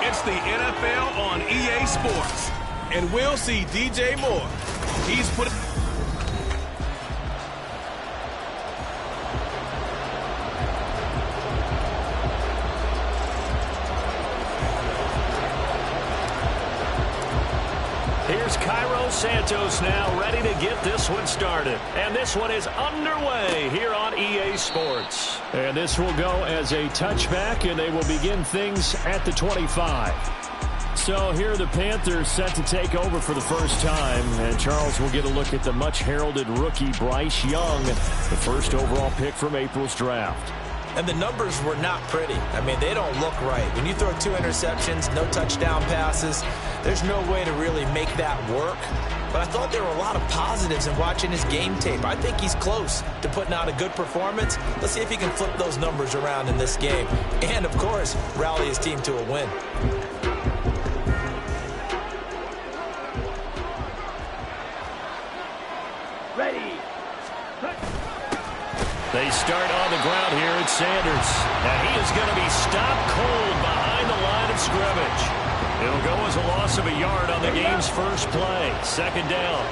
It's the NFL on EA Sports. And we'll see DJ Moore. He's put... Here's Cairo Santos now ready to get this one started. And this one is underway here on EA Sports. And this will go as a touchback, and they will begin things at the 25. So here are the Panthers set to take over for the first time. And Charles will get a look at the much-heralded rookie Bryce Young, the first overall pick from April's draft. And the numbers were not pretty. I mean, they don't look right. When you throw 2 interceptions, no touchdown passes, there's no way to really make that work. But I thought there were a lot of positives in watching his game tape. I think he's close to putting out a good performance. Let's see if he can flip those numbers around in this game. And, of course, rally his team to a win. Ready. They start on the ground here at Sanders. And he is going to be stopped cold behind the line of scrimmage. It'll go as a loss of a yard on the game's first play. Second down.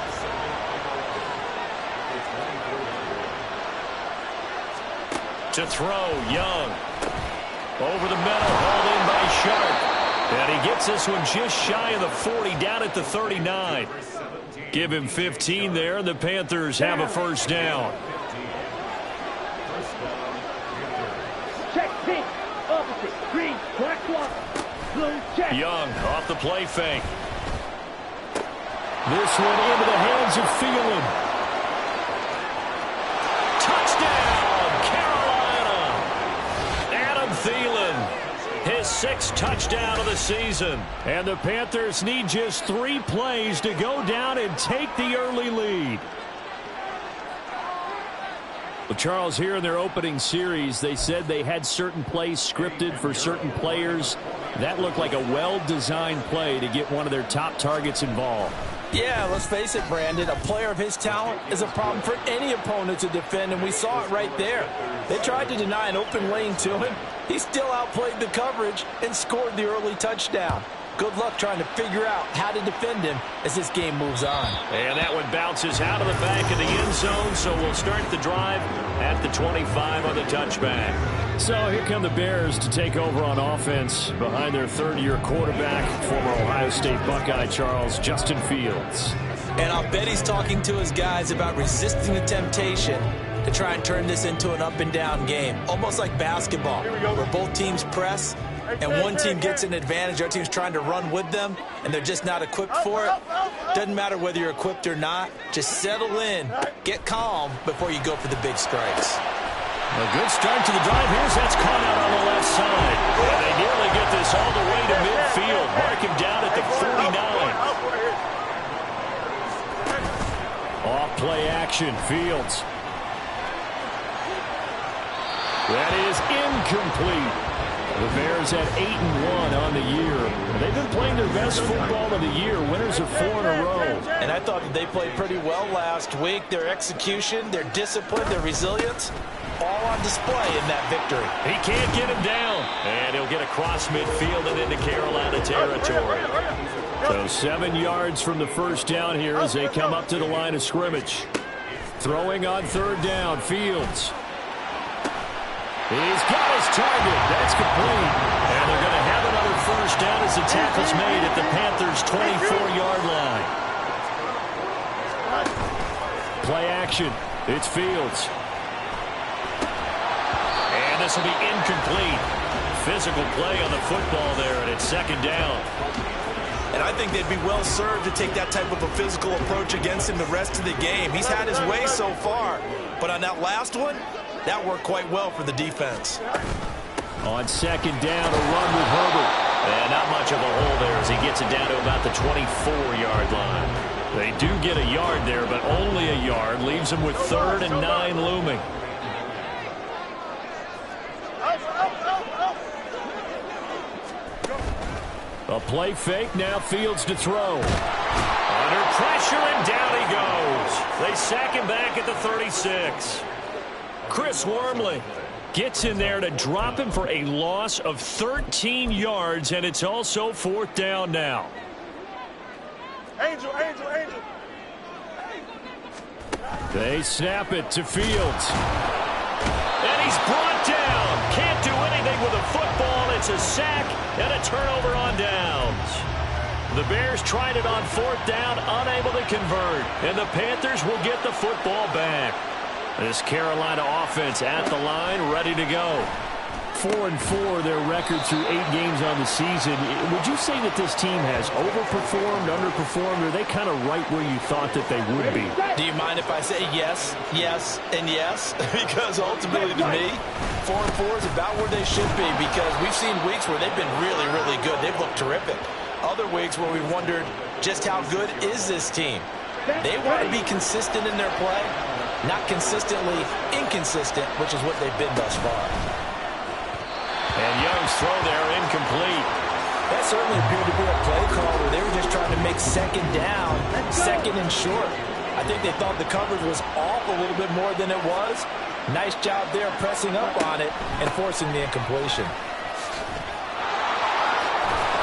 To throw, Young. Over the middle, hauled in by Sharp. And he gets this one just shy of the 40, down at the 39. Give him 15 there, and the Panthers have a first down. Check, pink, opposite, green, black block, blue, check. Young off the play fake. This one into the hands of Thielen. Touchdown, Carolina! Adam Thielen, his 6th touchdown of the season. And the Panthers need just 3 plays to go down and take the early lead. Well, Charles, here in their opening series, they said they had certain plays scripted for certain players. That looked like a well-designed play to get one of their top targets involved. Yeah, let's face it, Brandon. A player of his talent is a problem for any opponent to defend, and we saw it right there. They tried to deny an open lane to him. He still outplayed the coverage and scored the early touchdown. Good luck trying to figure out how to defend him as this game moves on. And that one bounces out of the back of the end zone, so we'll start the drive at the 25 on the touchback. So here come the Bears to take over on offense behind their 3rd-year quarterback, former Ohio State Buckeye Charles Justin Fields. And I'll bet he's talking to his guys about resisting the temptation to try and turn this into an up-and-down game, almost like basketball, where both teams press, and one team gets an advantage, the other team's trying to run with them, and they're just not equipped for it. Doesn't matter whether you're equipped or not. Just settle in, get calm before you go for the big strikes. A good start to the drive. Here's that's caught out on the left side. And they nearly get this all the way to midfield. Mark him down at the 49. Off play action, Fields. That is incomplete. The Bears at 8-1 on the year. They've been playing their best football of the year. Winners of 4 in a row. And I thought that they played pretty well last week. Their execution, their discipline, their resilience, all on display in that victory. He can't get him down. And he'll get across midfield and into Carolina territory. So 7 yards from the first down here as they come up to the line of scrimmage. Throwing on 3rd down, Fields. He's got his target. That's complete. And they're going to have another first down as the tackle's made at the Panthers' 24-yard line. Play action. It's Fields. And this will be incomplete. Physical play on the football there, and it's 2nd down. And I think they'd be well served to take that type of a physical approach against him the rest of the game. He's had his way so far. But on that last one, that worked quite well for the defense. On 2nd down, a run with Herbert. And not much of a hole there as he gets it down to about the 24-yard line. They do get a yard there, but only a yard. Leaves them with 3rd and 9 looming. A play fake, now Fields to throw. Under pressure, and down he goes. They sack him back at the 36. Chris Wormley Gets in there to drop him for a loss of 13 yards, and it's also 4th down now. Angel. They snap it to Fields. And he's brought down. Can't do anything with a football. It's a sack and a turnover on downs. The Bears tried it on 4th down, unable to convert. And the Panthers will get the football back. This Carolina offense at the line, ready to go. 4-4, their record through 8 games on the season. Would you say that this team has overperformed, underperformed, or are they kind of right where you thought that they would be? Do you mind if I say yes, yes, and yes? Because ultimately to me, 4-4 is about where they should be, because we've seen weeks where they've been really, really good. They've looked terrific. Other weeks where we've wondered just how good is this team. They want to be consistent in their play, not consistently inconsistent, which is what they've been thus far. And Young's throw there incomplete. That certainly appeared to be a play call where they were just trying to make 2nd down, 2nd and short. I think they thought the coverage was off a little bit more than it was. Nice job there pressing up on it and forcing the incompletion.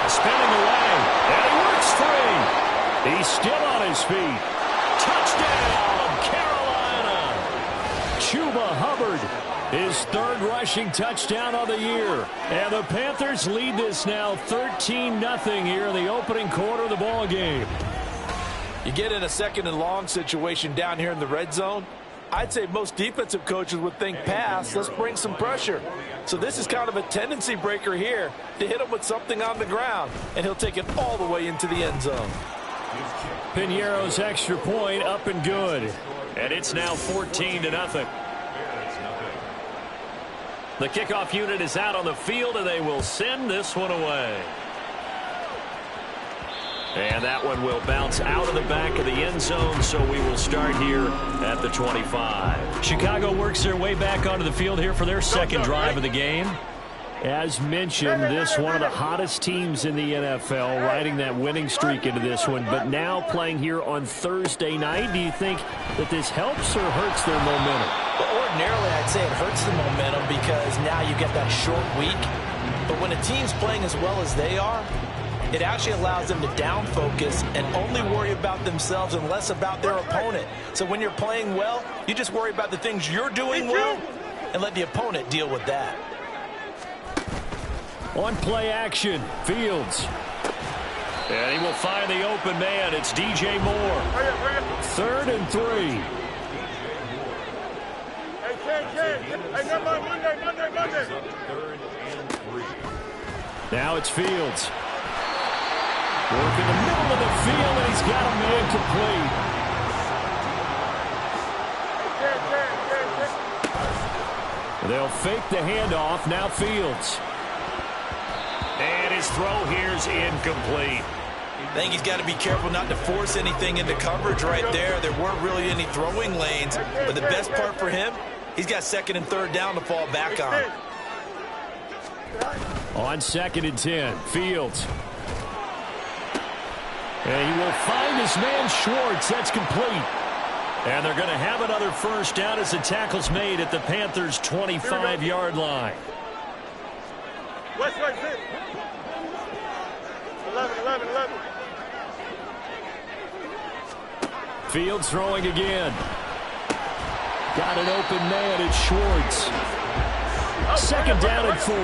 Spinning away, and he works free. He's still on his feet. Touchdown, Carolina. Chuba Hubbard, his 3rd rushing touchdown of the year. And the Panthers lead this now 13-0 here in the opening quarter of the ball game. You get in a 2nd and long situation down here in the red zone, I'd say most defensive coaches would think pass, let's bring some pressure. So this is kind of a tendency breaker here to hit him with something on the ground, and he'll take it all the way into the end zone. Piñeiro's extra point up and good. And it's now 14-0. The kickoff unit is out on the field, and they will send this one away. And that one will bounce out of the back of the end zone, so we will start here at the 25. Chicago works their way back onto the field here for their 2nd drive of the game. As mentioned, this one of the hottest teams in the NFL, riding that winning streak into this one, but now playing here on Thursday night. Do you think that this helps or hurts their momentum? Well, ordinarily, I'd say it hurts the momentum because now you get that short week. But when a team's playing as well as they are, it actually allows them to down focus and only worry about themselves and less about their opponent. So when you're playing well, you just worry about the things you're doing well and let the opponent deal with that. On play action, Fields. And he will find the open man. It's DJ Moore. 3rd and 3. Now it's Fields. Work in the middle of the field, and he's got a man complete. They'll fake the handoff. Now Fields. And his throw here's incomplete. I think he's got to be careful not to force anything into coverage right there. There weren't really any throwing lanes, but the best part for him, he's got 2nd and 3rd down to fall back on. On 2nd and 10, Fields. And he will find his man Schwartz. That's complete. And they're going to have another 1st down as the tackle's made at the Panthers' 25-yard line. West, 11. Fields throwing again. Got an open man. It's Schwartz. 2nd down and 4.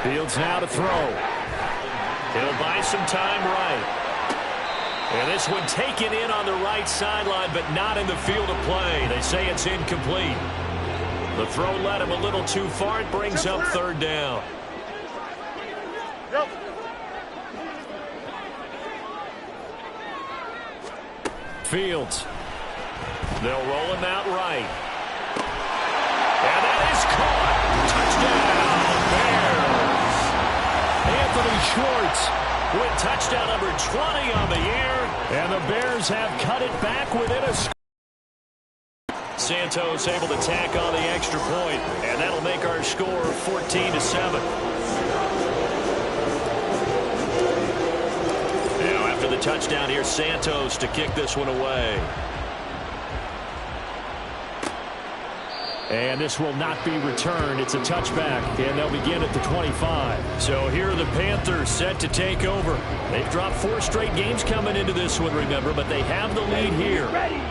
Fields now to throw. He'll buy some time right. And this one taken in on the right sideline, but not in the field of play. They say it's incomplete. The throw led him a little too far. It brings up 3rd down. Fields. They'll roll him out right. And that is caught. Touchdown, Bears. Anthony Schwartz with touchdown number 20 on the year. And the Bears have cut it back within a score. Santos able to tack on the extra point, and that'll make our score 14-7. Now after the touchdown here, Santos to kick this one away. And this will not be returned. It's a touchback, and they'll begin at the 25. So here are the Panthers set to take over. They've dropped 4 straight games coming into this one, remember, but they have the lead here. Ready.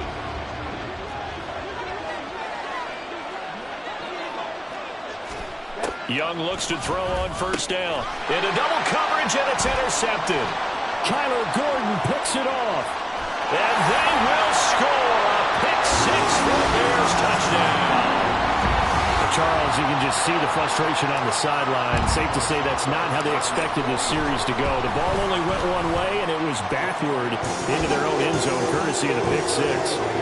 Young looks to throw on first down. Into double coverage, and it's intercepted. Kyler Gordon picks it off. And they will score a pick 6 for the Bears touchdown. Charles, you can just see the frustration on the sideline. Safe to say that's not how they expected this series to go. The ball only went one way, and it was backward into their own end zone, courtesy of the pick 6.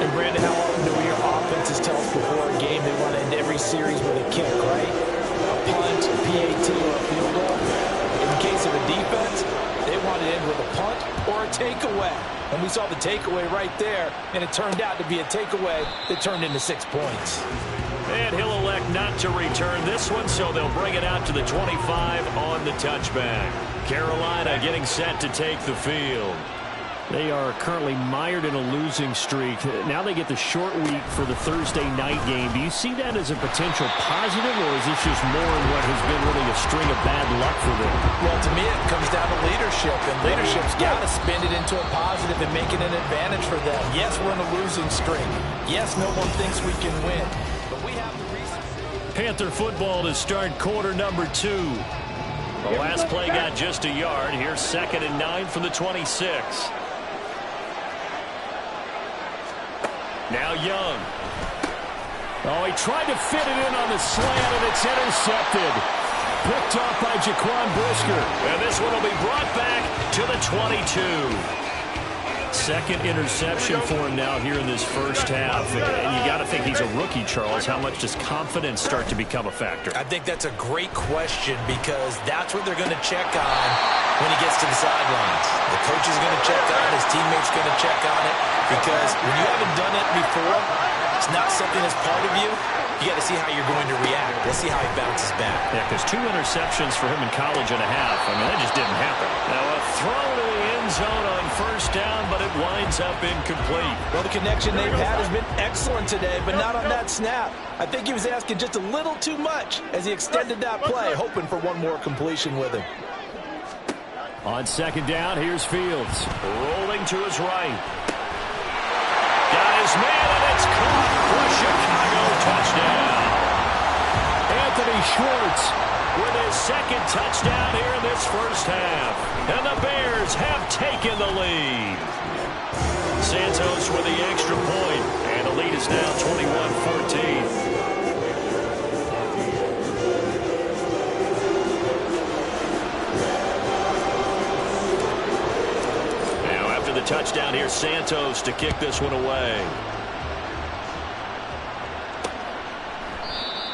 And, Brandon, how often do your offenses tell us before a game they want to end every series with a kick, right? A punt, a PAT, or a field goal. In the case of a defense, they want to end with a punt or a takeaway. And we saw the takeaway right there, and it turned out to be a takeaway that turned into 6 points. And he'll elect not to return this one, so they'll bring it out to the 25 on the touchback. Carolina getting set to take the field. They are currently mired in a losing streak. Now they get the short week for the Thursday night game. Do you see that as a potential positive, or is this just more in what has been really a string of bad luck for them? Well, to me, it comes down to leadership, and leadership's got to spin it into a positive and make it an advantage for them. Yes, we're in a losing streak. Yes, no one thinks we can win. But we have the reason. Panther football to start quarter number 2. The last play got just a yard. Here's 2nd and 9 from the 26. Now Young. Oh, he tried to fit it in on the slant, and it's intercepted. Picked off by Jaquan Brisker. And this one will be brought back to the 22. Second interception for him now here in this first half. And you got to think he's a rookie, Charles. How much does confidence start to become a factor? I think that's a great question, because that's what they're going to check on when he gets to the sidelines. The coach is going to check on it. His teammates going to check on it. Because when you haven't done it before, it's not something that's part of you. You got to see how you're going to react. Let's see how he bounces back. Yeah, because 2 interceptions for him in college and a half. I mean, that just didn't happen. Now a throw to the end zone on first down, but it winds up incomplete. Well, the connection they've had has been excellent today, but not on that snap. I think he was asking just a little too much as he extended that play, hoping for one more completion with him. On 2nd down, here's Fields. Rolling to his right. Got his man, and it's caught for a Chicago touchdown. Anthony Schwartz with his 2nd touchdown here in this first half. And the Bears have taken the lead. Santos with the extra point, and the lead is now 21-14. The touchdown here, Santos to kick this one away.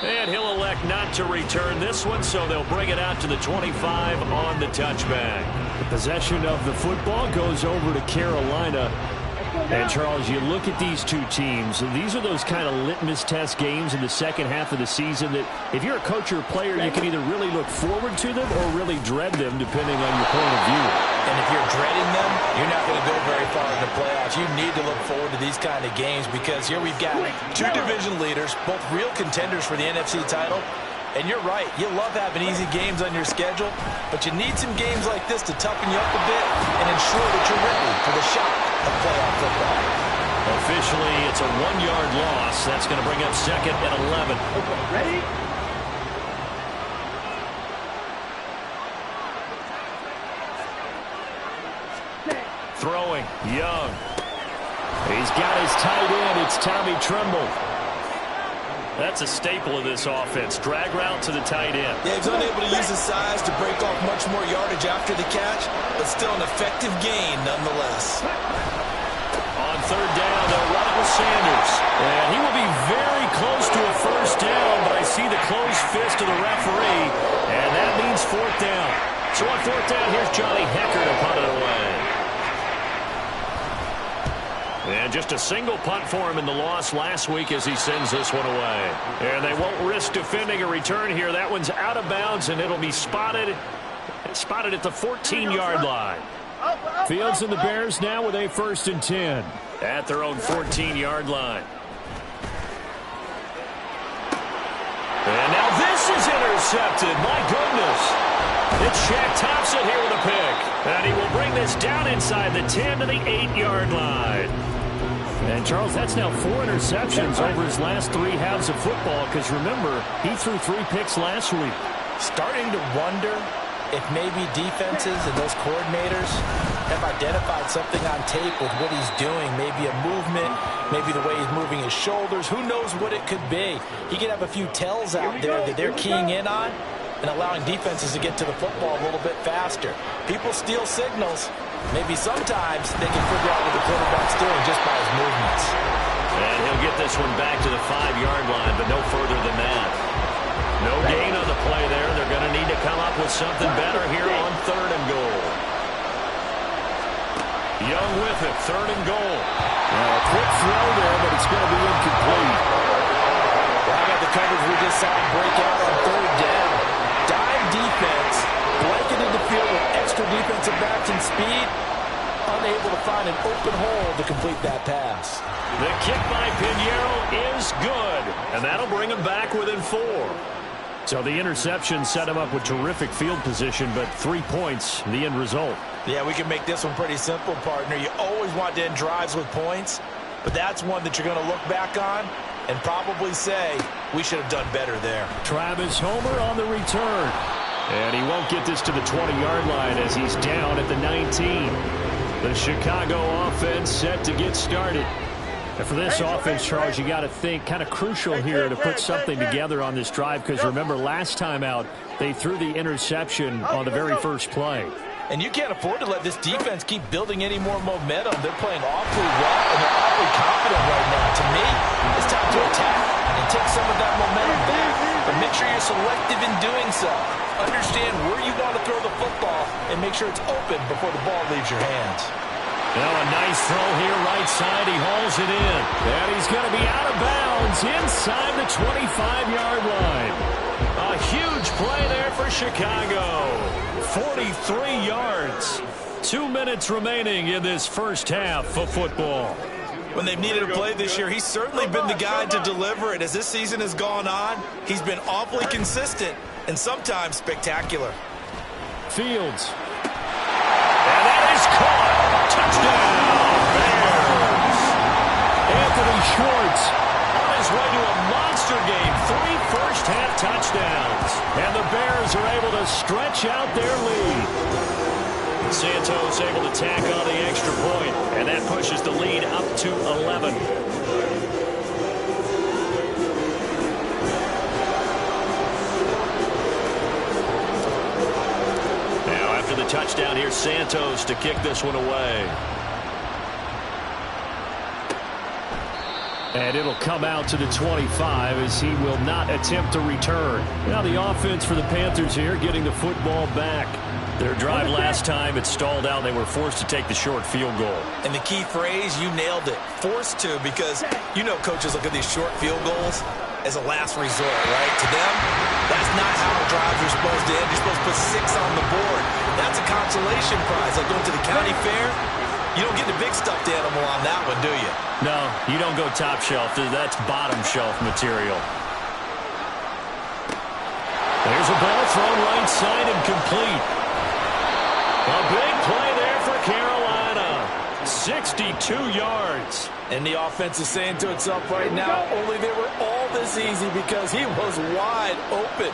And he'll elect not to return this one, so they'll bring it out to the 25 on the touchback. The possession of the football goes over to Carolina. And, Charles, you look at these two teams, and these are those kind of litmus test games in the second half of the season that if you're a coach or a player, you can either really look forward to them or really dread them, depending on your point of view. And if you're dreading them, you're not going to go very far in the playoffs. You need to look forward to these kind of games, because here we've got 2 division leaders, both real contenders for the NFC title. And you're right, you love having easy games on your schedule, but you need some games like this to toughen you up a bit and ensure that you're ready for the shock of playoff football. Officially, it's a 1-yard loss. That's going to bring up 2nd and 11. Ready? Throwing, Young. He's got his tight end. It's Tommy Tremble. That's a staple of this offense. Drag route to the tight end. Yeah, he's unable to use his size to break off much more yardage after the catch, but still an effective gain nonetheless. On 3rd down, they'll run it with Sanders. And he will be very close to a first down, but I see the closed fist of the referee, and that means 4th down. So on 4th down, here's Johnny Hecker to punt it away. And just a single punt for him in the loss last week as he sends this one away. And they won't risk defending a return here. That one's out of bounds, and it'll be spotted at the 14-yard line. Fields and the Bears now with a 1st and 10 at their own 14-yard line. intercepted. My goodness. It's Shaq Thompson here with a pick. And he will bring this down inside the 10 to the 8-yard line. And, Charles, that's now 4 interceptions over his last 3 halves of football because, remember, he threw 3 picks last week. Starting to wonder if maybe defenses and those coordinators have identified something on tape with what he's doing. Maybe a movement, maybe the way he's moving his shoulders. Who knows what it could be? He could have a few tells out there that they're keying in on and allowing defenses to get to the football a little bit faster. People steal signals. Maybe sometimes they can figure out what the quarterback's doing just by his movements. And he'll get this one back to the 5-yard line, but no further than that. No gain on the play there. They're going to need to come up with something better here on 3rd and goal. Young with it, 3rd and goal. A quick throw there, but it's going to be incomplete. Well, how about the coverage we just saw him break out on 3rd down? Dive defense, blanketed the field with extra defensive backs and speed, unable to find an open hole to complete that pass. The kick by Pinheiro is good, and that'll bring him back within 4. So the interception set him up with terrific field position, but 3 points, the end result. Yeah, we can make this one pretty simple, partner. You always want to end drives with points, but that's one that you're going to look back on and probably say, we should have done better there. Travis Homer on the return. And he won't get this to the 20-yard line as he's down at the 19. The Chicago offense set to get started. And for this offense, Charles, you got to think kind of crucial here to put something together on this drive because remember last time out they threw the interception on the very first play. And you can't afford to let this defense keep building any more momentum. They're playing awfully well and they're awfully confident right now. To me, it's time to attack and take some of that momentum back. But make sure you're selective in doing so. Understand where you want to throw the football and make sure it's open before the ball leaves your hands. Now a nice throw here right side. He hauls it in. And he's going to be out of bounds inside the 25-yard line. A huge play there for Chicago. 43 yards. 2 minutes remaining in this first half of football. When they've needed a play this year, he's certainly been the guy to deliver it. As this season has gone on, he's been awfully consistent and sometimes spectacular. Fields. And that is caught. Touchdown, Bears. Anthony Schwartz on his way to a monster game. 3 first-half touchdowns. And the Bears are able to stretch out their lead. Santos able to tack on the extra point, and that pushes the lead up to 11. Now after the touchdown, here's Santos to kick this one away. And it'll come out to the 25 as he will not attempt to return. Now the offense for the Panthers here getting the football back. Their drive last time, it stalled out. They were forced to take the short field goal. And the key phrase, you nailed it. Forced to, because you know coaches look at these short field goals as a last resort, right? To them, that's not how the drives are supposed to end. You're supposed to put 6 on the board. That's a consolation prize. Like going to the county fair, you don't get the big stuffed animal on that one, do you? No, you don't go top shelf. That's bottom shelf material. There's a ball thrown right side and complete. A big play there for Carolina. 62 yards. And the offense is saying to itself right now, only they were all this easy because he was wide open.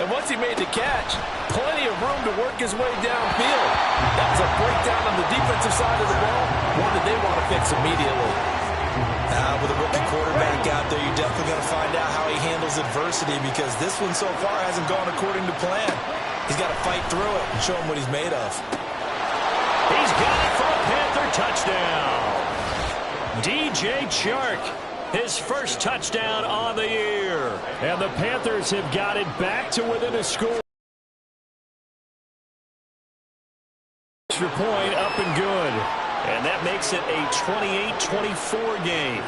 And once he made the catch, plenty of room to work his way downfield. That was a breakdown on the defensive side of the ball, one that they want to fix immediately. With a rookie quarterback out there, you're definitely going to find out how he handles adversity because this one so far hasn't gone according to plan. He's got to fight through it and show him what he's made of. He's got it for a Panther touchdown. DJ Chark, his first touchdown on the year. And the Panthers have got it back to within a score. Extra point up and good. And that makes it a 28-24 game.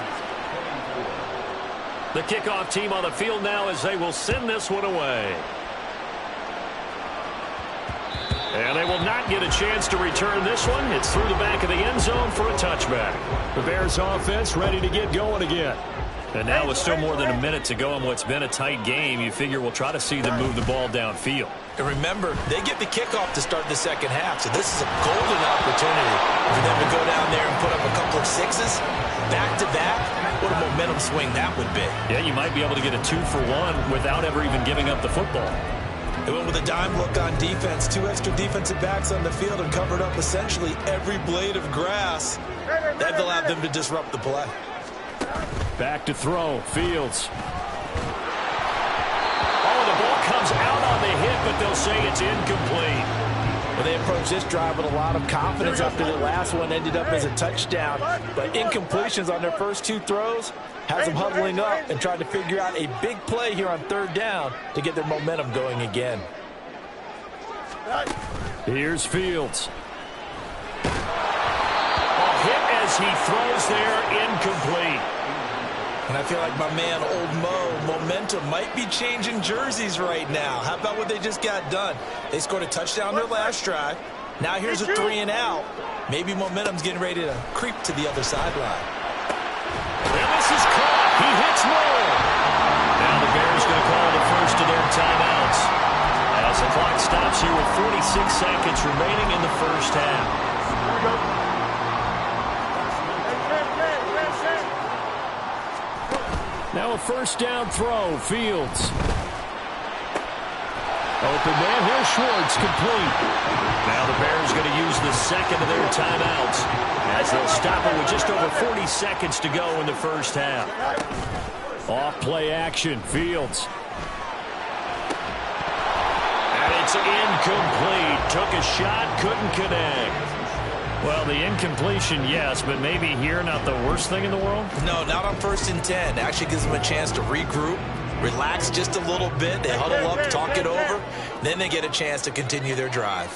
The kickoff team on the field now as they will send this one away. And they will not get a chance to return this one. It's through the back of the end zone for a touchback. The Bears offense ready to get going again. And now with still more than a minute to go in what's been a tight game, you figure we'll try to see them move the ball downfield. And remember, they get the kickoff to start the second half, so this is a golden opportunity for them to go down there and put up a couple of sixes back-to-back. What a momentum swing that would be. Yeah, you might be able to get a 2-for-1 without ever even giving up the football. They went with a dime look on defense. 2 extra defensive backs on the field and covered up essentially every blade of grass. That allowed them to disrupt the play. Back to throw. Fields. Oh, the ball comes out on the hit, but they'll say it's incomplete. Well, they approached this drive with a lot of confidence after the last one ended up as a touchdown. But incompletions on their first 2 throws has them huddling up and trying to figure out a big play here on 3rd down to get their momentum going again. Here's Fields. Hit as he throws there, incomplete. And I feel like my man, Old Mo, momentum might be changing jerseys right now. How about what they just got done? They scored a touchdown their last drive. Now here's a 3 and out. Maybe momentum's getting ready to creep to the other sideline. And this is caught. He hits Nola. Now the Bears going to call the first of their timeouts as the clock stops here with 46 seconds remaining in the first half. Here we go. Now a first down throw. Fields. Open man. Here's Schwartz. Complete. Now the Bears going to use the second of their timeouts as they'll stop it with just over 40 seconds to go in the first half. Off play action. Fields. And it's incomplete. Took a shot. Couldn't connect. Well, the incompletion, yes, but maybe here not the worst thing in the world? No, not on 1st and 10. Actually gives them a chance to regroup, relax just a little bit. They huddle up, talk it over. Then they get a chance to continue their drive.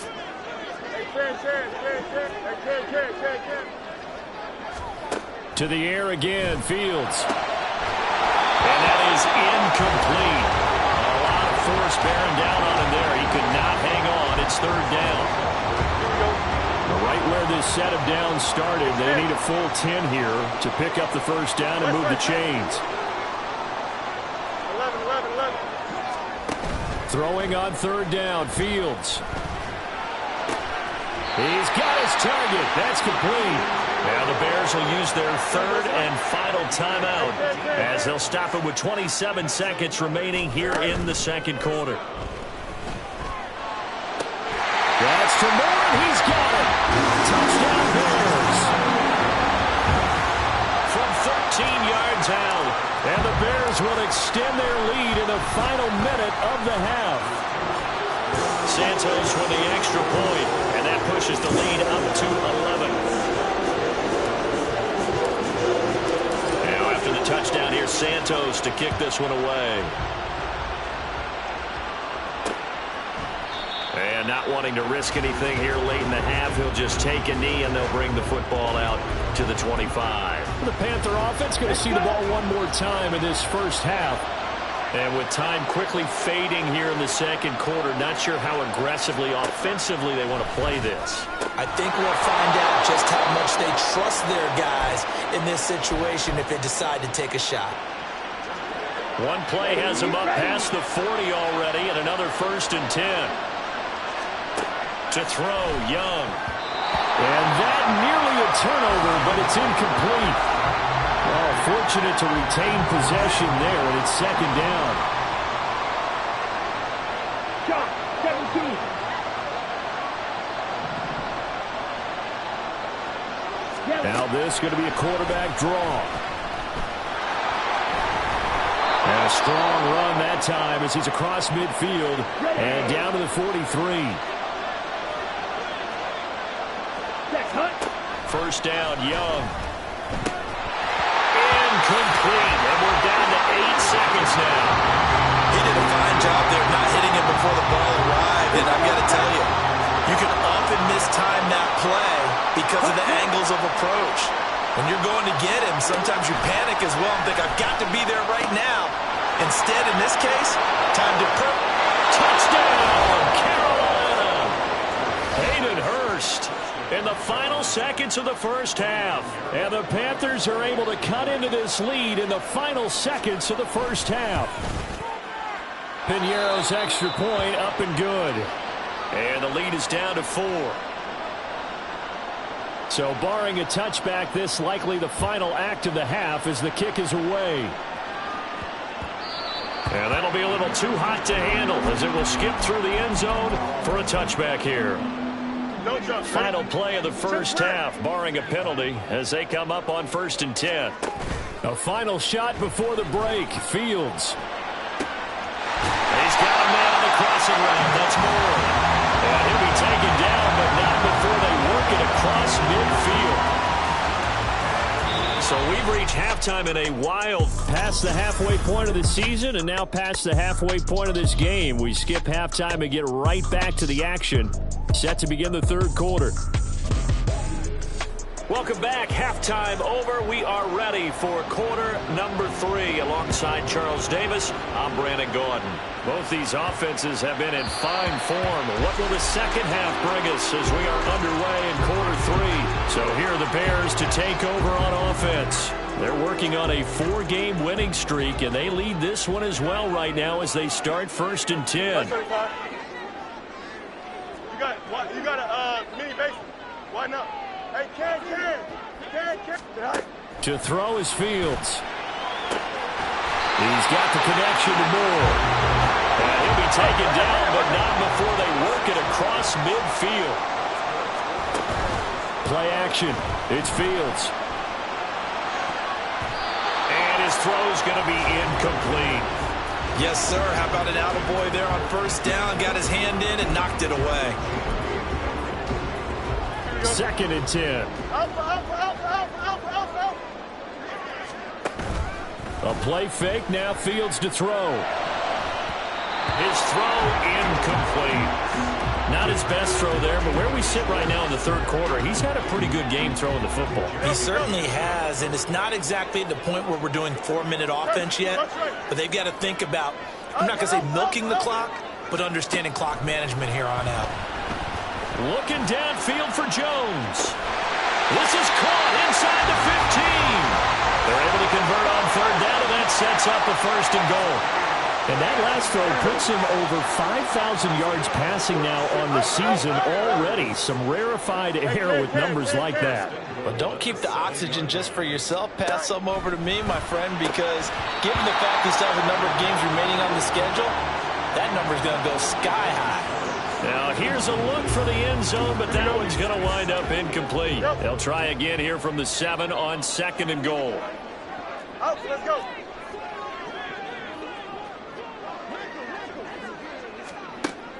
To the air again, Fields. And that is incomplete. A lot of force bearing down on him there. He could not hang on. It's 3rd down. Right where this set of downs started, they need a full 10 here to pick up the first down and move the chains. 11. Throwing on 3rd down, Fields. He's got his target. That's complete. Now the Bears will use their 3rd and final timeout as they'll stop it with 27 seconds remaining here in the second quarter. That's to Moore. He's got it. Touchdown Bears. From 13 yards out. And the Bears will extend their lead in the final minute of the half. Santos with the extra point, and that pushes the lead up to 11. Now after the touchdown, here's Santos to kick this one away. And not wanting to risk anything here late in the half, he'll just take a knee and they'll bring the football out to the 25. The Panther offense going to see the ball one more time in this first half. And with time quickly fading here in the second quarter, not sure how aggressively, offensively they want to play this. I think we'll find out just how much they trust their guys in this situation if they decide to take a shot. One play has them up past the 40 already, and another 1st and 10. To throw, Young. And that nearly a turnover, but it's incomplete. Well, fortunate to retain possession there, and it's 2nd down. Shot, 17. Now this is going to be a quarterback draw. And a strong run that time as he's across midfield and down to the 43. First down, Young. Incomplete, and we're down to 8 seconds now. He did a fine job there not hitting him before the ball arrived, and I've got to tell you, you can often mistime that play because of the angles of approach. When you're going to get him, sometimes you panic as well and think, I've got to be there right now. Instead, in this case, time to touchdown, Carolina! Hayden Hurst in the final seconds of the first half. And the Panthers are able to cut into this lead in the final seconds of the first half. Piñeiro's extra point up and good. And the lead is down to 4. So barring a touchback, this likely the final act of the half as the kick is away. And that'll be a little too hot to handle as it will skip through the end zone for a touchback here. Final play of the first half, barring a penalty, as they come up on 1st and 10. A final shot before the break. Fields. He's got a man on the crossing route. That's Moore. And he'll be taken down, but not before they work it across midfield. So we've reached halftime in a wild past the halfway point of the season and now past the halfway point of this game. We skip halftime and get right back to the action. Set to begin the third quarter. Welcome back. Halftime over. We are ready for quarter number 3. Alongside Charles Davis, I'm Brandon Gordon. Both these offenses have been in fine form. What will the second half bring us as we are underway in quarter 3? So here are the Bears to take over on offense. They're working on a 4-game winning streak, and they lead this one as well right now as they start 1st and 10. You got a mini base. Why not? Hey, Ken. To throw is Fields. He's got the connection to Moore. And he'll be taken down, but not before they work it across midfield. Play action. It's Fields. And his throw's going to be incomplete. Yes, sir. How about an attaboy there on 1st down? Got his hand in and knocked it away. 2nd and 10. A play fake. Now Fields to throw. His throw incomplete. Not his best throw there, but where we sit right now in the third quarter, he's had a pretty good game throwing the football. He certainly has, and it's not exactly at the point where we're doing 4-minute offense yet, but they've got to think about, I'm not going to say milking the clock, but understanding clock management here on out. Looking downfield for Jones. This is caught inside the 15. They're able to convert on 3rd down, and that sets up a 1st and goal. And that last throw puts him over 5,000 yards passing now on the season already. Some rarefied air with numbers like that. But don't keep the oxygen just for yourself. Pass some over to me, my friend, because given the fact he still has a number of games remaining on the schedule, that number is going to go sky high. Now here's a look for the end zone, but that one's going to wind up incomplete. They'll try again here from the 7 on 2nd and goal. Let's go.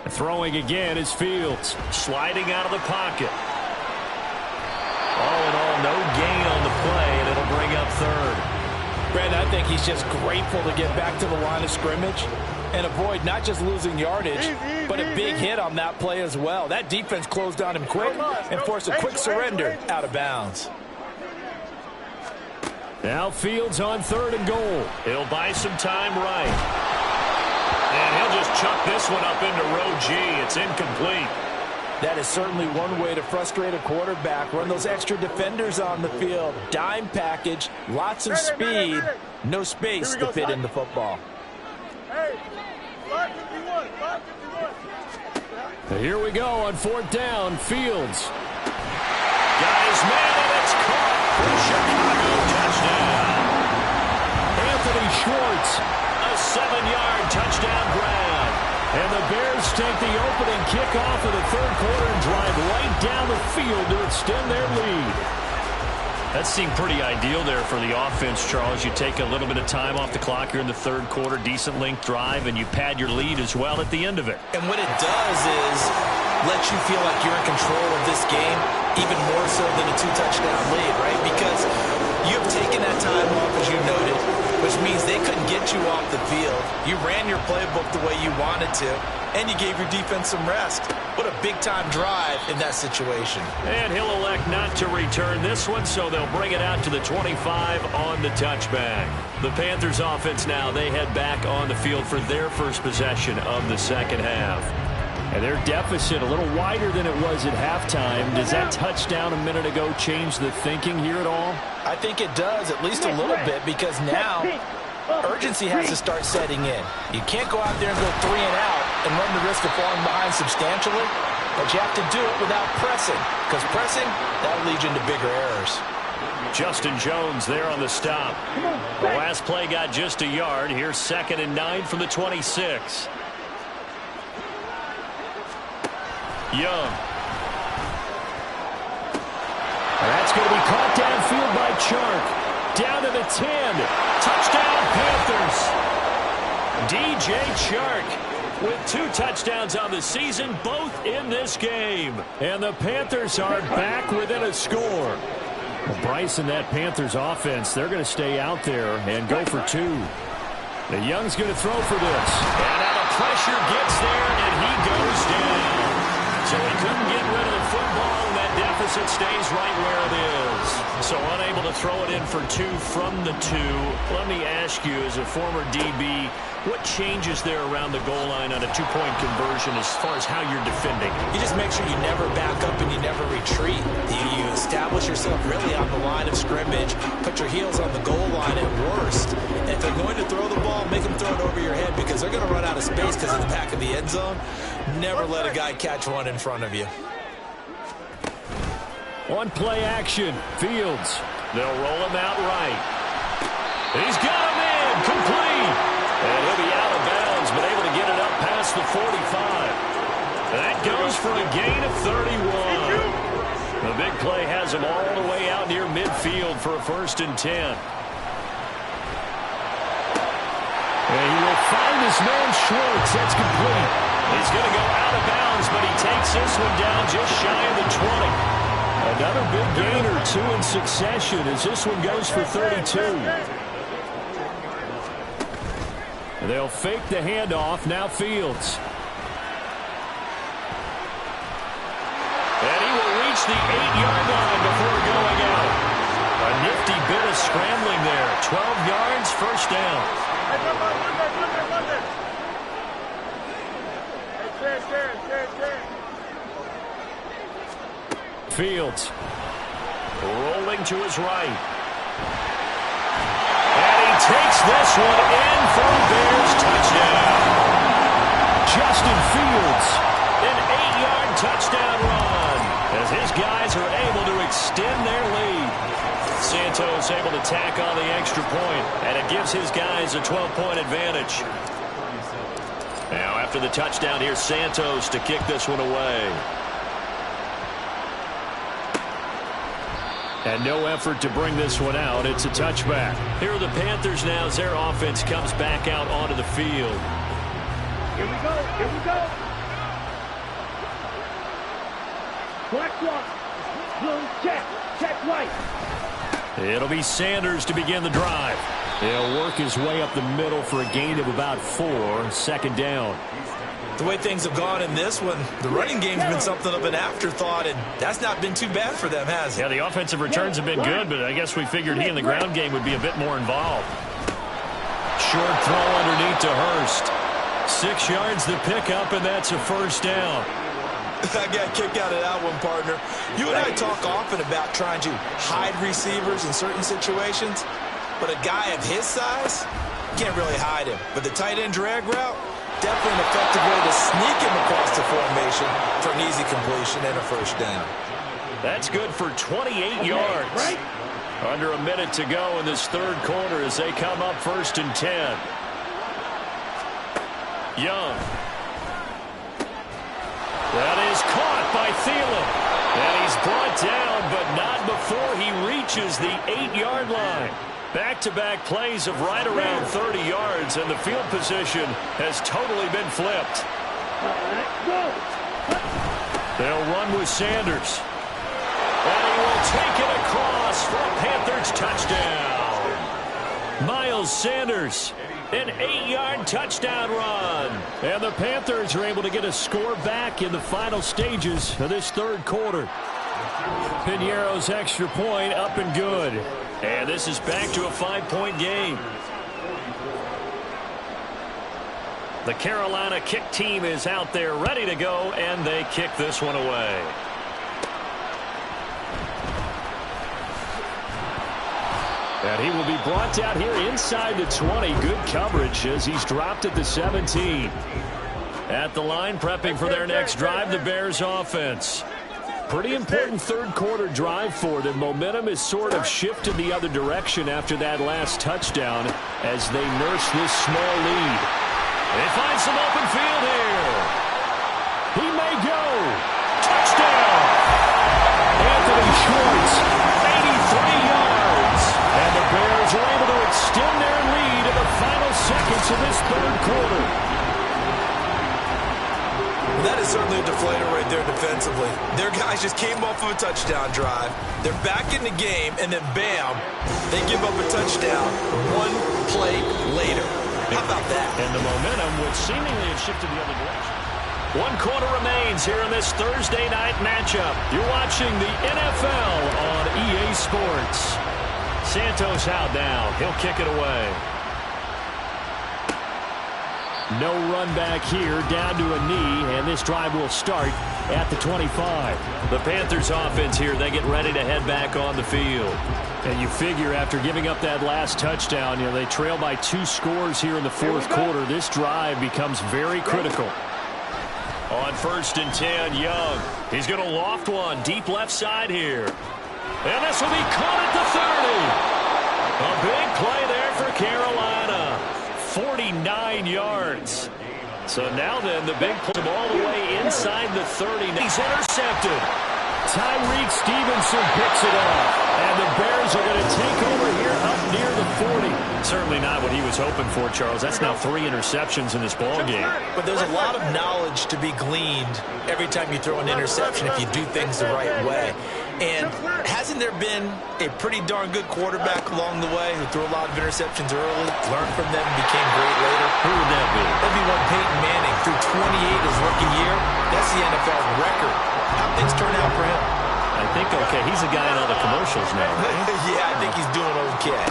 Throwing again is Fields. Sliding out of the pocket. All in all, no gain on the play, and it'll bring up 3rd. Brandon, I think he's just grateful to get back to the line of scrimmage and avoid not just losing yardage, but a big hit on that play as well. That defense closed on him quick and forced a quick surrender out of bounds. Now Fields on 3rd and goal. He'll buy some time right. And he'll just chuck this one up into row G. It's incomplete. That is certainly one way to frustrate a quarterback. Run those extra defenders on the field. Dime package, lots of speed, no space to fit in the football. Hey, 551. Here we go on 4th down. Fields. Got his man, and it's caught for Chicago touchdown. Anthony Schwartz. A 7-yard touchdown grab. And the Bears take the opening kickoff of the third quarter and drive right down the field to extend their lead. That seemed pretty ideal there for the offense, Charles. You take a little bit of time off the clock here in the third quarter, decent length drive, and you pad your lead as well at the end of it. And what it does is let you feel like you're in control of this game, even more so than a 2-touchdown lead, right? Because you've taken that time off, as you noted, which means they couldn't get you off the field. You ran your playbook the way you wanted to, and you gave your defense some rest. What a big-time drive in that situation. And he'll elect not to return this one, so they'll bring it out to the 25 on the touchback. The Panthers offense now, they head back on the field for their first possession of the second half. And their deficit a little wider than it was at halftime. Does that touchdown a minute ago change the thinking here at all? I think it does, at least a little bit, because now urgency has to start setting in. You can't go out there and go 3 and out and run the risk of falling behind substantially, but you have to do it without pressing, because pressing, that'll lead you into bigger errors. Justin Jones there on the stop. The last play got just a yard. Here's 2nd and 9 from the 26. Young. That's going to be caught downfield by Chark. Down to the 10. Touchdown, Panthers. DJ Chark with 2 touchdowns on the season, both in this game. And the Panthers are back within a score. Well, Bryce and that Panthers offense, they're going to stay out there and go for 2. The Young's going to throw for this. And now the pressure gets there, and he goes down. So he couldn't get rid of the football, and that deficit stays right where it is. So unable to throw it in for 2 from the 2. Let me ask you, as a former DB, what changes there around the goal line on a 2-point conversion as far as how you're defending? You just make sure you never back up and you never retreat. You establish yourself really on the line of scrimmage, put your heels on the goal line at worst. And if they're going to throw the ball, make them throw it over your head, because they're going to run out of space because of the back of the end zone. Never let a guy catch one in front of you. On play action, Fields. They'll roll him out right. He's got him in, complete. And he'll be out of bounds, but able to get it up past the 45. That goes for a gain of 31. The big play has him all the way out near midfield for a 1st and 10. And he will find his man Schwartz. That's complete. He's going to go out of bounds, but he takes this one down just shy of the 20. Another big gain or 2 in succession as this one goes for 32. They'll fake the handoff. Now Fields. And he will reach the 8-yard line before going out. A nifty bit of scrambling there. 12 yards, 1st down. Fields rolling to his right. And he takes this one in for a Bears touchdown. Justin Fields, an 8-yard touchdown run as his guys are able to extend their lead. Santos able to tack on the extra point, and it gives his guys a 12-point advantage. Now after the touchdown, here's Santos to kick this one away. And no effort to bring this one out. It's a touchback. Here are the Panthers now as their offense comes back out onto the field. Here we go. Here we go. Black block. Blue check. Check right. It'll be Sanders to begin the drive. He'll work his way up the middle for a gain of about 4. 2nd down. The way things have gone in this one, the running game's been something of an afterthought, and that's not been too bad for them, has it? Yeah, the offensive returns have been good, but I guess we figured he in the ground game would be a bit more involved. Short throw underneath to Hurst. 6 yards the pickup, and that's a 1st down. I got kicked out of that one, partner. You and I talk often about trying to hide receivers in certain situations, but a guy of his size, can't really hide him. But the tight end drag route, definitely an effective way to sneak him across the formation for an easy completion and a 1st down. That's good for 28 yards. Under a minute to go in this 3rd quarter as they come up 1st and 10. Young. That is caught by Thielen. And he's brought down, but not before he reaches the 8-yard line. Back-to-back plays of right around 30 yards, and the field position has totally been flipped. They'll run with Sanders. And he will take it across for a Panthers touchdown. Miles Sanders, an 8-yard touchdown run. And the Panthers are able to get a score back in the final stages of this 3rd quarter. Piñeiro's extra point up and good. And this is back to a 5-point game. The Carolina kick team is out there ready to go, and they kick this one away. And he will be brought down here inside the 20. Good coverage as he's dropped at the 17. At the line, prepping for their next drive, the Bears offense. Pretty important third quarter drive for them. Momentum has sort of shifted the other direction after that last touchdown as they nurse this small lead. They find some open field here. He may go. Touchdown. Anthony Schwartz, 83 yards. And the Bears are able to extend their lead in the final seconds of this third quarter. That is certainly a deflator right there defensively. Their guys just came off of a touchdown drive. They're back in the game, and then bam, they give up a touchdown one play later. How about that? And the momentum would seemingly have shifted the other direction. 1 quarter remains here in this Thursday night matchup. You're watching the NFL on EA Sports. Santos out now. He'll kick it away. No run back here, down to a knee, and this drive will start at the 25. The Panthers offense here, they get ready to head back on the field. And you figure after giving up that last touchdown, they trail by 2 scores here in the fourth quarter. This drive becomes very critical. On 1st and 10, Young. He's going to loft one deep left side here. And this will be caught at the 30. A big play there for Carolina. 49 yards. So now then, the big play all the way inside the 30. He's intercepted. Tyreek Stevenson picks it off. And the Bears are going to take over here up near the 40. Certainly not what he was hoping for, Charles. That's now 3 interceptions in this ball game. But there's a lot of knowledge to be gleaned every time you throw an interception if you do things the right way. And hasn't there been a pretty darn good quarterback along the way who threw a lot of interceptions early, learned from them, and became great later? Who would that be? That'd be one Peyton Manning. Threw 28 his rookie year. That's the NFL record. How things turn out for him? I think okay. He's a guy in all the commercials now, right? Yeah, I think he's doing okay.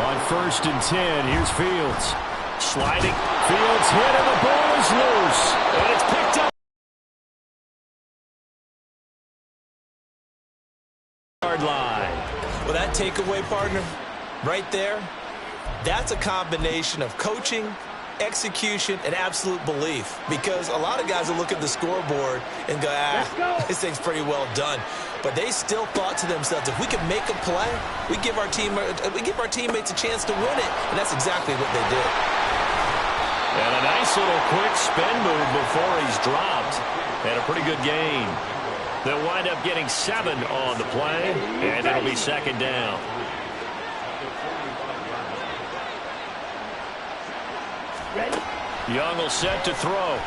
On 1st and 10, here's Fields. Sliding. Fields hit, and the ball is loose. And it's picked up. Line. Well, that takeaway, partner, right there, that's a combination of coaching, execution, and absolute belief. Because a lot of guys will look at the scoreboard and go, this thing's pretty well done. But they still thought to themselves, if we can make a play, we give our teammates a chance to win it. And that's exactly what they did. And a nice little quick spin move before he's dropped. And a pretty good gain. They'll wind up getting 7 on the play, and it'll be 2nd down. Young will set to throw.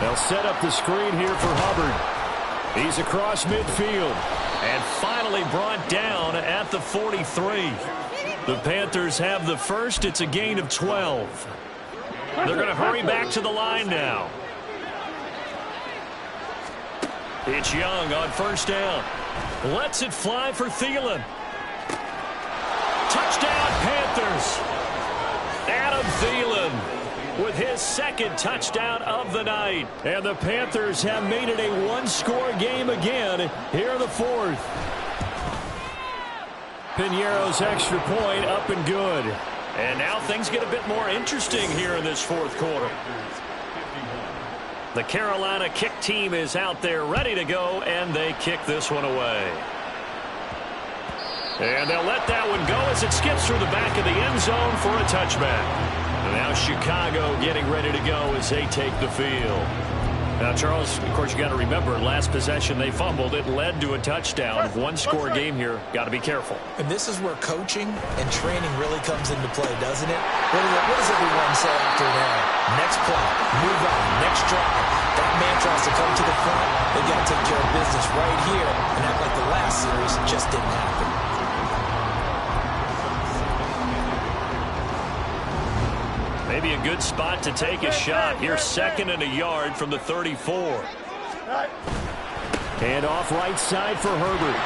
They'll set up the screen here for Hubbard. He's across midfield and finally brought down at the 43. The Panthers have the first. It's a gain of 12. They're going to hurry back to the line now. It's Young on 1st down. Lets it fly for Thielen. Touchdown, Panthers. Adam Thielen with his 2nd touchdown of the night. And the Panthers have made it a 1-score game again here in the 4th. Piñeiro's extra point up and good. And now things get a bit more interesting here in this 4th quarter. The Carolina kick team is out there ready to go, and they kick this one away. And they'll let that one go as it skips through the back of the end zone for a touchback. And now Chicago getting ready to go as they take the field. Now, Charles, of course, you got to remember, last possession they fumbled. It led to a touchdown. 1-score game here. Got to be careful. And this is where coaching and training really comes into play, doesn't it? What does everyone say after an error? Next play, move on, next drive. That man tries to come to the front. They've got to take care of business right here and act like the last series just didn't happen. Maybe a good spot to take a shot. Here's 2nd and a yard from the 34. And off right side for Herbert.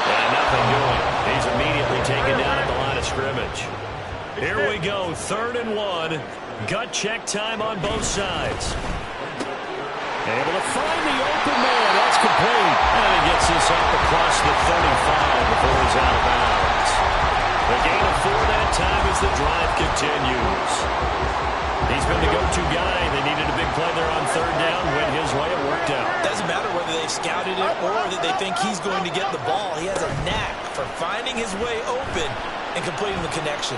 And nothing doing. He's immediately taken down at the line of scrimmage. Here we go, 3rd and 1. Gut check time on both sides. Able to find the open man. That's complete. And he gets this up across the 35 before he's out of bounds. The gain of 4 that time as the drive continues. He's been the go-to guy. They needed a big play there on third down. Went his way. It worked out. Doesn't matter whether they scouted it or that they think he's going to get the ball. He has a knack for finding his way open and completing the connection.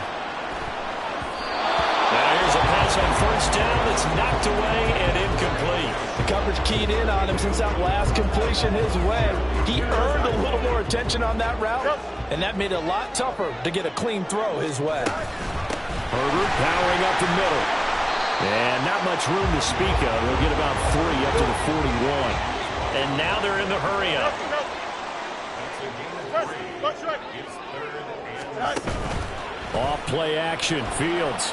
Now here's a pass on first down that's knocked away and incomplete. The coverage keyed in on him since that last completion his way. He earned a little more attention on that route, and that made it a lot tougher to get a clean throw his way. Herbert powering up the middle. And not much room to speak of. They'll get about 3 up to the 41. And now they're in the hurry-up. Off play action. Fields.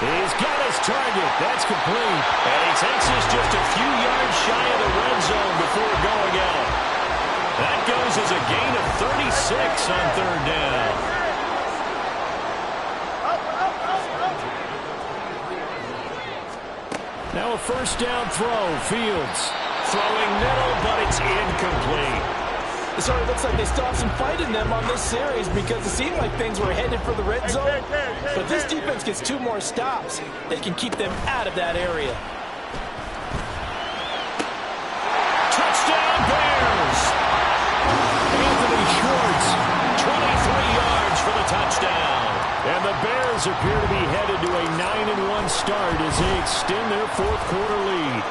He's got his target. That's complete. And he takes this just a few yards shy of the red zone before going out. That goes as a gain of 36 on third down. Now a first down throw. Fields throwing middle, but it's incomplete. It sort of looks like they still have some fight in them on this series because it seemed like things were headed for the red zone. But this defense gets 2 more stops. They can keep them out of that area. Touchdown Bears! Anthony Schwartz, 23 yards for the touchdown. And the Bears appear to be headed to a 9-1 start as they extend their 4th quarter lead.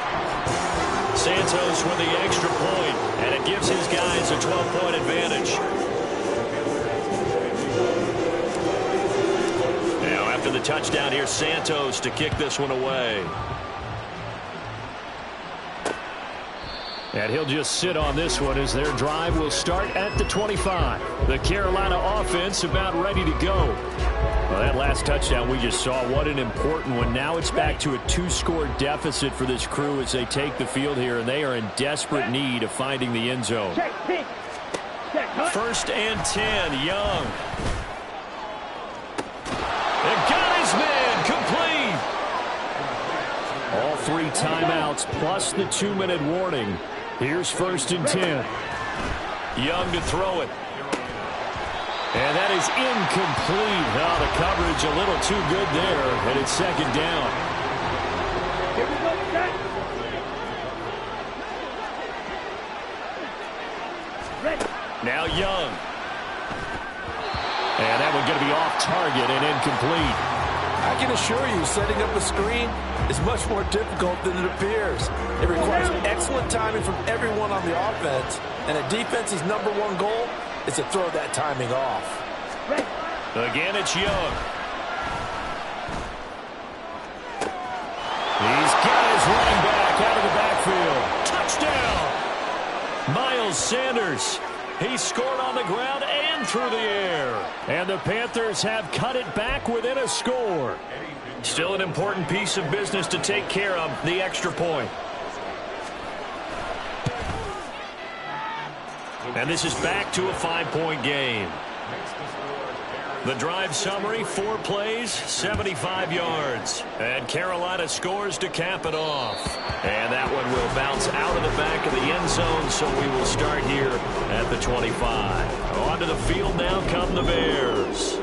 Santos with the extra point, and it gives his guys a 12-point advantage. Now after the touchdown, here's Santos to kick this one away. And he'll just sit on this one as their drive will start at the 25. The Carolina offense about ready to go. Well, that last touchdown we just saw, what an important one. Now it's back to a 2-score deficit for this crew as they take the field here, and they are in desperate need of finding the end zone. First and 10, Young. They got his man, complete. All 3 timeouts plus the 2-minute warning. Here's first and 10. Young to throw it. And that is incomplete. Oh, the coverage a little too good there, and it's second down. Here we go, set. Ready. Now Young. And that one going to be off target and incomplete. I can assure you, setting up a screen is much more difficult than it appears. It requires excellent timing from everyone on the offense, and a defense's #1 goal is to throw that timing off. Again, it's Young. He's got his running back out of the backfield. Touchdown! Miles Sanders. He scored on the ground and through the air. And the Panthers have cut it back within a score. Still an important piece of business to take care of, the extra point. And this is back to a 5-point game. The drive summary, 4 plays, 75 yards. And Carolina scores to cap it off. And that one will bounce out of the back of the end zone, so we will start here at the 25. Onto the field now come the Bears.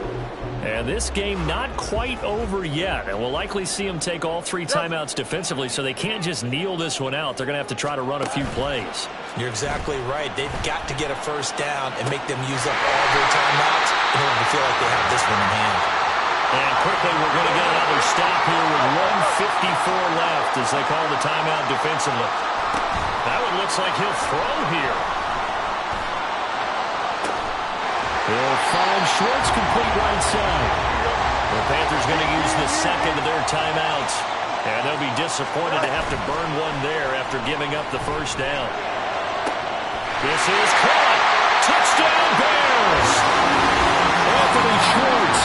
And this game not quite over yet. And we'll likely see them take all 3 timeouts defensively, so they can't just kneel this one out. They're going to have to try to run a few plays. You're exactly right. They've got to get a first down and make them use up all their timeouts in order to feel like they have this one in hand. And quickly, we're going to get another stop here with 1:54 left as they call the timeout defensively. That one looks like he'll throw here. He'll find Schwartz complete right side. The Panthers going to use the second of their timeouts. And they'll be disappointed to have to burn one there after giving up the first down. This is caught. Touchdown Bears. Anthony Schwartz,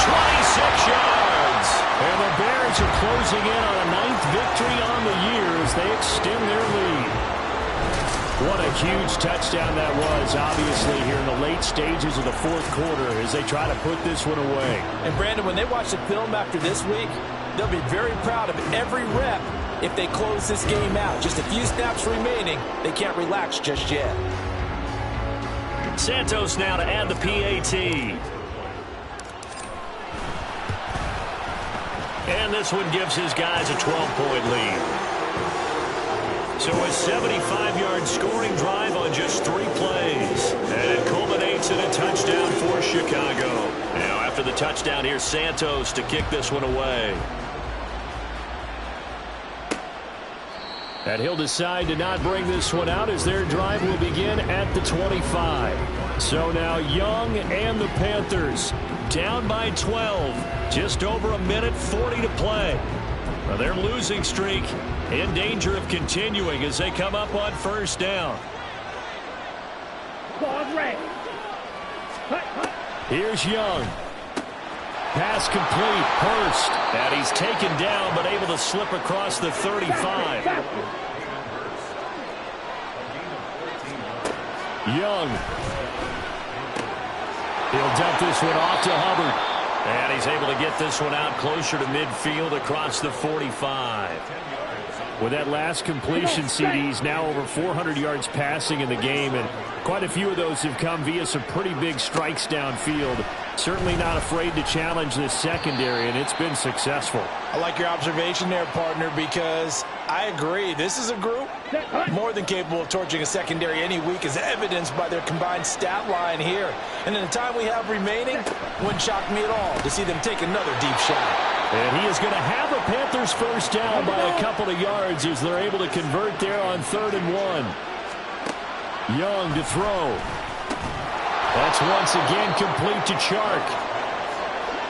26 yards. And the Bears are closing in on a 9th victory on the year as they extend their lead. What a huge touchdown that was, obviously, here in the late stages of the fourth quarter as they try to put this one away. And, Brandon, when they watch the film after this week, they'll be very proud of every rep if they close this game out. Just a few snaps remaining. They can't relax just yet. Santos now to add the PAT. And this one gives his guys a 12-point lead. So a 75-yard scoring drive on just 3 plays. And it culminates in a touchdown for Chicago. Now after the touchdown, here's Santos to kick this one away. And he'll decide to not bring this one out as their drive will begin at the 25. So now Young and the Panthers down by 12. Just over a minute 40 to play. Well, their losing streak in danger of continuing as they come up on first down. Ball red. Here's Young. Pass complete. Hurst. And he's taken down but able to slip across the 35. Young. He'll dump this one off to Hubbard. And he's able to get this one out closer to midfield across the 45. With that last completion, CD's now over 400 yards passing in the game, and quite a few of those have come via some pretty big strikes downfield. Certainly not afraid to challenge this secondary, and it's been successful. I like your observation there, partner, because I agree. This is a group more than capable of torching a secondary any week, as evidenced by their combined stat line here. And in the time we have remaining, wouldn't shock me at all to see them take another deep shot. And he is going to have the Panthers first down by a couple of yards as they're able to convert there on 3rd and 1. Young to throw. That's once again complete to Chark.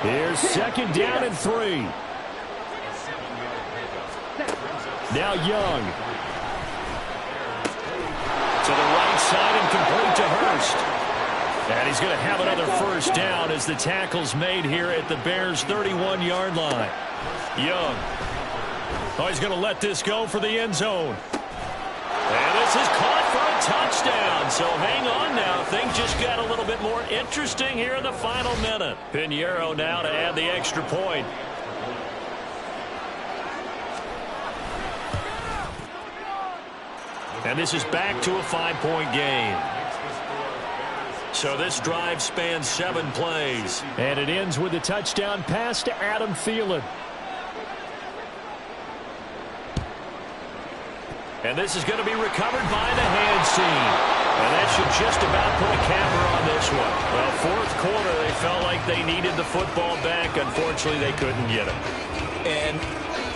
Here's 2nd down and 3. Now Young. To the right side and complete to Hurst. And he's going to have another first down as the tackle's made here at the Bears' 31-yard line. Young. Oh, he's going to let this go for the end zone. And this is caught for a touchdown. So hang on now. Things just got a little bit more interesting here in the final minute. Pinheiro now to add the extra point. And this is back to a 5-point game. So this drive spans 7 plays. And it ends with a touchdown pass to Adam Thielen. And this is going to be recovered by the hands team. And that should just about put a capper on this one. Well, 4th quarter, they felt like they needed the football back. Unfortunately, they couldn't get it. And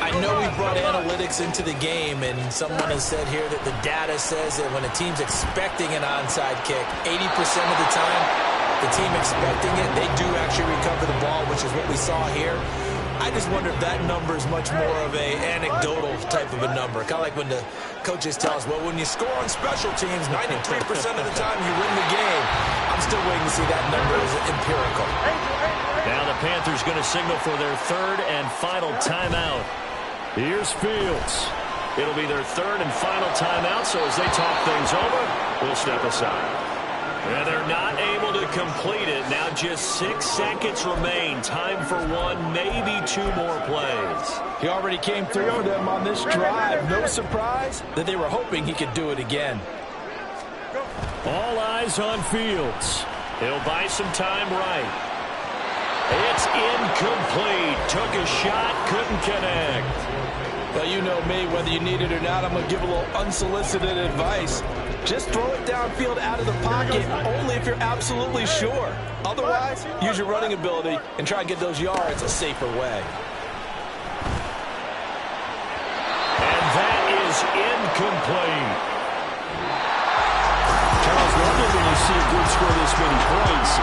I know we brought analytics into the game, and someone has said here that the data says that when a team's expecting an onside kick, 80% of the time, the team expecting it, they do actually recover the ball, which is what we saw here. I just wonder if that number is much more of a anecdotal type of a number. Kind of like when the coaches tell us, well, when you score on special teams, 93% of the time you win the game. I'm still waiting to see that number as empirical. Now the Panthers going to signal for their 3rd and final timeout. Here's Fields. It'll be their 3rd and final timeout, so as they talk things over, we'll step aside. And they're not able to complete it. Now just 6 seconds remain. Time for 1, maybe 2 more plays. He already came through for them on this drive. No surprise that they were hoping he could do it again. All eyes on Fields. He'll buy some time right. It's incomplete. Took a shot, couldn't connect. Well, you know me, whether you need it or not, I'm going to give a little unsolicited advice. Just throw it downfield out of the pocket, only if you're absolutely sure. Otherwise, use your running ability and try and get those yards a safer way. And that is incomplete. Charles, normally when you see a group score this many points,